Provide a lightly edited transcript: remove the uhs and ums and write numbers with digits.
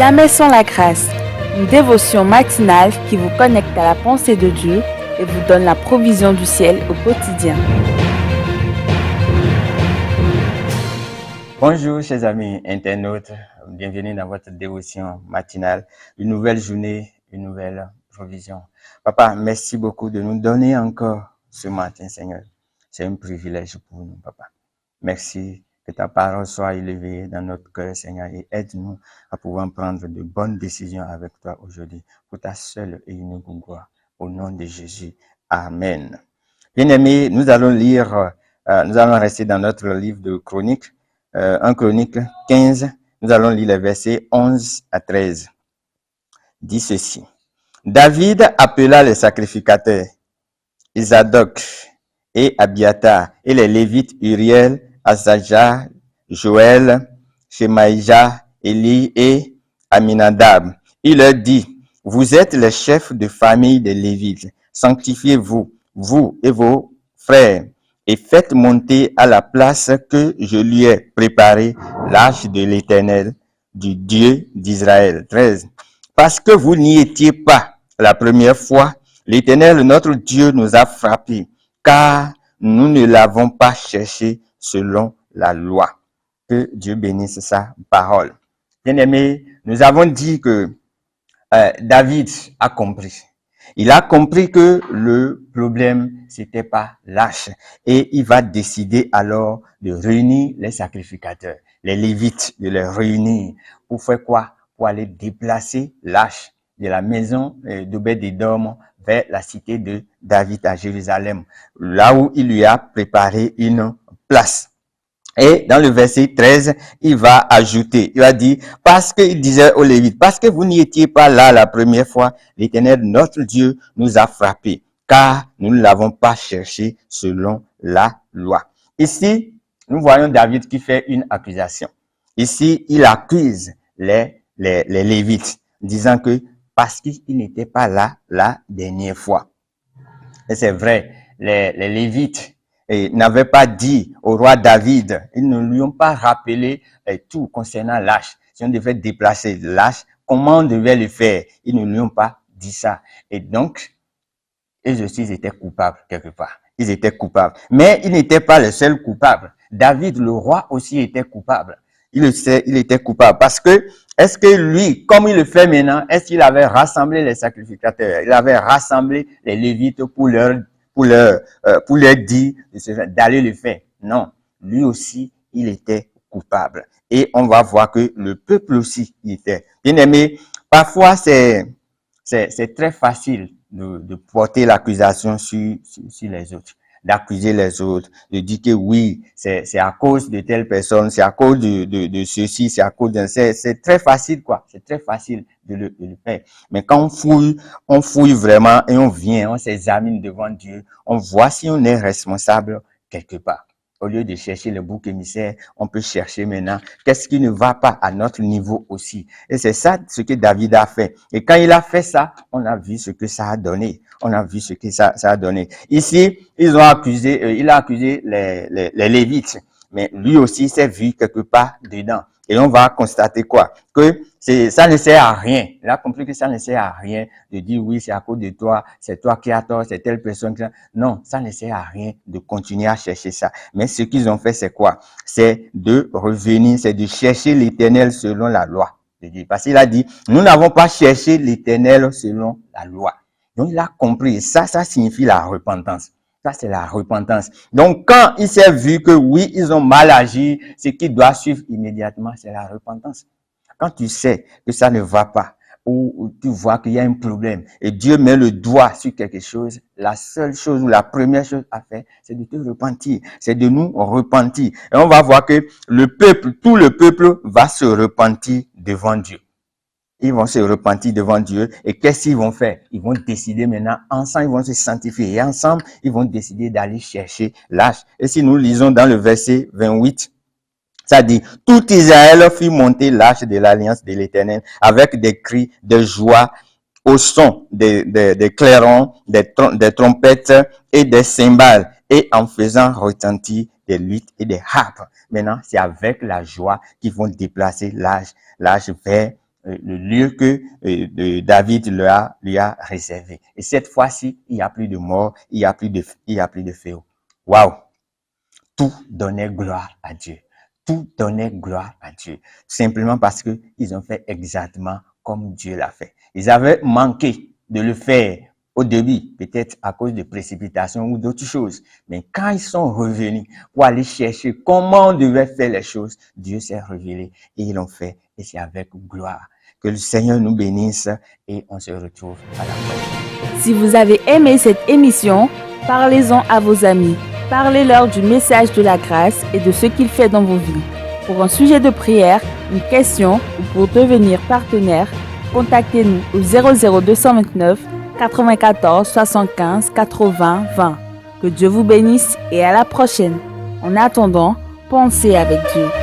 Jamais sans la grâce, une dévotion matinale qui vous connecte à la pensée de Dieu et vous donne la provision du ciel au quotidien. Bonjour chers amis internautes, bienvenue dans votre dévotion matinale. Une nouvelle journée, une nouvelle provision. Papa, merci beaucoup de nous donner encore ce matin, Seigneur. C'est un privilège pour nous, Papa. Merci que ta parole soit élevée dans notre cœur, Seigneur, et aide-nous à pouvoir prendre de bonnes décisions avec toi aujourd'hui, pour ta seule et unique gloire. Au nom de Jésus. Amen. Bien-aimés, nous allons rester dans notre livre de Chroniques. En Chronique 15, nous allons lire les versets 11 à 13. Dit ceci. David appela les sacrificateurs, Isadoc et Abiatar, et les Lévites Uriel, Asaja, Joël, Shemaïja, Élie et Aminadab. Il leur dit, vous êtes les chefs de famille des Lévites. Sanctifiez-vous, vous et vos frères, et faites monter à la place que je lui ai préparée l'arche de l'Éternel, du Dieu d'Israël. 13. Parce que vous n'y étiez pas la première fois, l'Éternel, notre Dieu, nous a frappés, car nous ne l'avons pas cherché selon la loi. Que Dieu bénisse sa parole. Bien-aimés, nous avons dit que David a compris. Il a compris que le problème, c'était pas l'arche. Et il va décider alors de réunir les sacrificateurs, les Lévites, de les réunir. Pour faire quoi? Pour aller déplacer l'arche de la maison d'Obed-Édom vers la cité de David à Jérusalem, là où il lui a préparé une place. Et dans le verset 13, il va ajouter, il va dire, parce qu'il disait aux Lévites, parce que vous n'y étiez pas là la première fois, l'Éternel, notre Dieu, nous a frappés, car nous ne l'avons pas cherché selon la loi. Ici, nous voyons David qui fait une accusation. Ici, il accuse les Lévites, disant que parce qu'ils n'étaient pas là la dernière fois. Et c'est vrai, les Lévites, et n'avait pas dit au roi David, ils ne lui ont pas rappelé tout concernant l'arche. Si on devait déplacer l'arche, comment on devait le faire? Ils ne lui ont pas dit ça. Et donc, eux aussi, ils étaient coupables quelque part. Ils étaient coupables. Mais ils n'étaient pas les seuls coupables. David, le roi, aussi était coupable. Il était coupable. Parce que, est-ce que lui, comme il le fait maintenant, est-ce qu'il avait rassemblé les sacrificateurs? Il avait rassemblé les Lévites pour leur dire d'aller le faire. Non, lui aussi, il était coupable. Et on va voir que le peuple aussi y était. Bien aimé, parfois c'est très facile de porter l'accusation sur les autres, d'accuser les autres, de dire que oui, c'est à cause de telle personne, c'est à cause de ceci, c'est à cause de... C'est très facile, quoi. C'est très facile de le faire. Mais quand on fouille vraiment et on s'examine devant Dieu, on voit si on est responsable quelque part. Au lieu de chercher le bouc émissaire, on peut chercher maintenant qu'est-ce qui ne va pas à notre niveau aussi. Et c'est ça ce que David a fait. Et quand il a fait ça, on a vu ce que ça a donné. On a vu ce que ça a donné. Ici, il a accusé les Lévites, mais lui aussi s'est vu quelque part dedans. Et on va constater quoi? Que ça ne sert à rien. Il a compris que ça ne sert à rien de dire oui, c'est à cause de toi, c'est toi qui as tort, c'est telle personne qui a... Non, ça ne sert à rien de continuer à chercher ça. Mais ce qu'ils ont fait, c'est quoi? C'est de revenir, c'est de chercher l'Éternel selon la loi de Dieu. Parce qu'il a dit, nous n'avons pas cherché l'Éternel selon la loi. Donc, il a compris. Ça signifie la repentance. Ça, c'est la repentance. Donc, quand il s'est vu que oui, ils ont mal agi, ce qui doit suivre immédiatement, c'est la repentance. Quand tu sais que ça ne va pas, ou tu vois qu'il y a un problème, et Dieu met le doigt sur quelque chose, la seule chose ou la première chose à faire, c'est de te repentir. C'est de nous repentir. Et on va voir que le peuple, tout le peuple va se repentir devant Dieu. Ils vont se repentir devant Dieu. Et qu'est-ce qu'ils vont faire? Ils vont décider maintenant, ensemble, ils vont se sanctifier. Et ensemble, ils vont décider d'aller chercher l'arche. Et si nous lisons dans le verset 28, ça dit, tout Israël fit monter l'arche de l'alliance de l'Éternel avec des cris de joie au son des clairons, des trompettes et des cymbales et en faisant retentir des luttes et des harpes. Maintenant, c'est avec la joie qu'ils vont déplacer l'arche vers le lieu que David lui a réservé. Et cette fois-ci, il n'y a plus de mort, il n'y a plus de fléau. Waouh! Tout donnait gloire à Dieu. Tout donnait gloire à Dieu. Simplement parce que ils ont fait exactement comme Dieu l'a fait. Ils avaient manqué de le faire au début, peut-être à cause de précipitation ou d'autres choses. Mais quand ils sont revenus pour aller chercher comment on devait faire les choses, Dieu s'est révélé et ils l'ont fait. Et c'est avec gloire. Que le Seigneur nous bénisse et on se retrouve à la prochaine. Si vous avez aimé cette émission, parlez-en à vos amis. Parlez-leur du message de la grâce et de ce qu'il fait dans vos vies. Pour un sujet de prière, une question ou pour devenir partenaire, contactez-nous au 00229 94 75 80 20. Que Dieu vous bénisse et à la prochaine. En attendant, pensez avec Dieu.